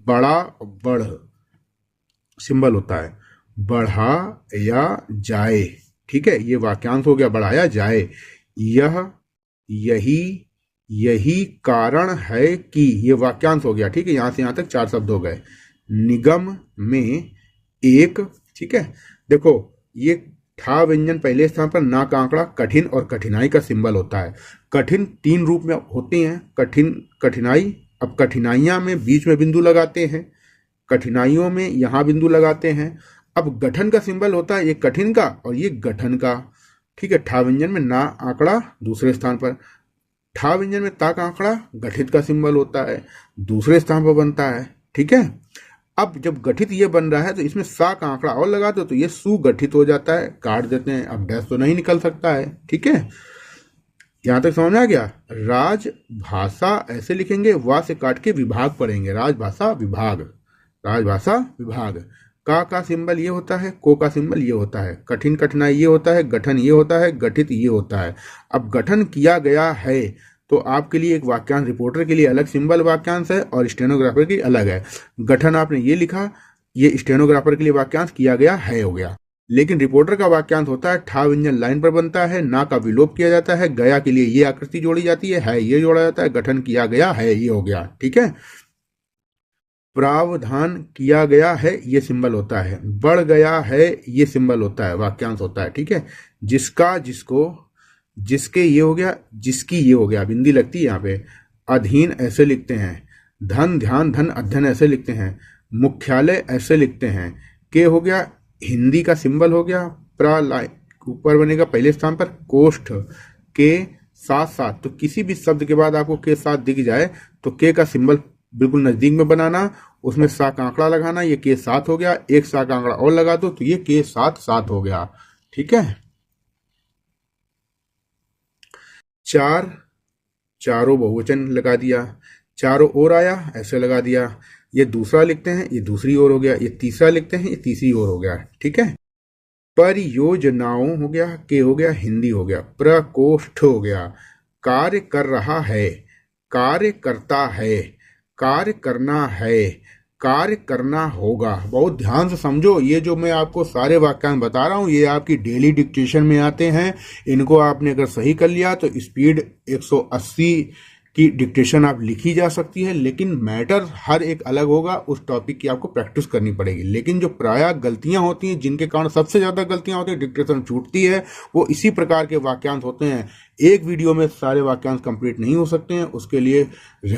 बड़ा बढ़ सिंबल होता है, बढ़ा या जाए, ठीक है, ये वाक्यांश हो गया बढ़ाया जाए। यह, यही, यही कारण है कि, ये वाक्यांश हो गया, ठीक है, यहां से यहां तक 4 शब्द हो गए। निगम में एक, ठीक है, देखो ये ठा व्यंजन पहले स्थान पर, ना का आंकड़ा कठिन और कठिनाई का सिंबल होता है। कठिन 3 रूप में होती हैं, कठिन, कठिनाई। अब कठिनाइयां में बीच में बिंदु लगाते हैं, कठिनाइयों में यहां बिंदु लगाते हैं। अब गठन का सिंबल होता है ये कठिन का और ये गठन का, ठीक है। ठा व्यंजन में ना आंकड़ा दूसरे स्थान पर, ठा व्यंजन में ता का आंकड़ा गठित का सिंबल होता है, दूसरे स्थान पर बनता है, ठीक है। अब जब गठित ये बन रहा है तो इसमें सा का आंकड़ा और लगा दो तो ये सुगठित हो जाता है, काट देते हैं, अब डैश तो नहीं निकल सकता है, ठीक है। यहां तक समझ में आ गया। राजभाषा ऐसे लिखेंगे, वा से काट के विभाग पढ़ेंगे, राजभाषा विभाग, राजभाषा विभाग। का सिंबल ये होता है, को का सिंबल ये होता है, कठिन कठिनाई ये होता है, गठन ये होता है, गठित ये होता है। अब गठन किया गया है तो आपके लिए एक वाक्यांश, रिपोर्टर के लिए अलग सिंबल वाक्यांश है और स्टेनोग्राफर के लिए अलग है। गठन आपने ये लिखा, ये स्टेनोग्राफर के लिए वाक्यांश किया गया है हो गया। लेकिन रिपोर्टर का वाक्यांश होता है ठा व्यंजन लाइन पर बनता है, ना का विलोप किया जाता है, गया के लिए ये आकृति जोड़ी जाती है ये जोड़ा जाता है, गठन किया गया है ये हो गया, ठीक है। प्रावधान किया गया है ये सिंबल होता है, बढ़ गया है ये सिंबल होता है, वाक्यांश होता है, ठीक है। जिसका, जिसको, जिसके ये हो गया, जिसकी ये हो गया, बिंदी लगती है यहाँ पे। अधीन ऐसे लिखते हैं, धन ध्यान धन अध्ययन ऐसे लिखते हैं, मुख्यालय ऐसे लिखते हैं। के हो गया हिंदी का सिंबल हो गया, प्र ऊपर बनेगा पहले स्थान पर, कोष्ठ के साथ साथ, तो किसी भी शब्द के बाद आपको के साथ दिख जाए तो के का सिंबल बिल्कुल नजदीक में बनाना, उसमें सा का आंकड़ा लगाना, ये के साथ हो गया, एक सा का आंकड़ा और लगा दो तो ये के साथ साथ हो गया, ठीक है। चार, चारों बहुवचन लगा दिया, चारों ओर आया ऐसे लगा दिया। ये दूसरा लिखते हैं, ये दूसरी ओर हो गया, ये तीसरा लिखते हैं, ये तीसरी ओर हो गया, ठीक है। परियोजनाओं हो गया, के हो गया, हिंदी हो गया, प्रकोष्ठ हो गया, कार्य कर रहा है, कार्य करता है, कार्य करना है, कार्य करना होगा। बहुत ध्यान से समझो, ये जो मैं आपको सारे वाक्यांश बता रहा हूं ये आपकी डेली डिक्टेशन में आते हैं। इनको आपने अगर सही कर लिया तो स्पीड 180 की डिक्टेशन आप लिखी जा सकती है, लेकिन मैटर हर एक अलग होगा, उस टॉपिक की आपको प्रैक्टिस करनी पड़ेगी। लेकिन जो प्रायः गलतियां होती हैं, जिनके कारण सबसे ज्यादा गलतियां होती हैं, डिक्टेशन छूटती है, वो इसी प्रकार के वाक्यांश होते हैं। एक वीडियो में सारे वाक्यांश कंप्लीट नहीं हो सकते हैं, उसके लिए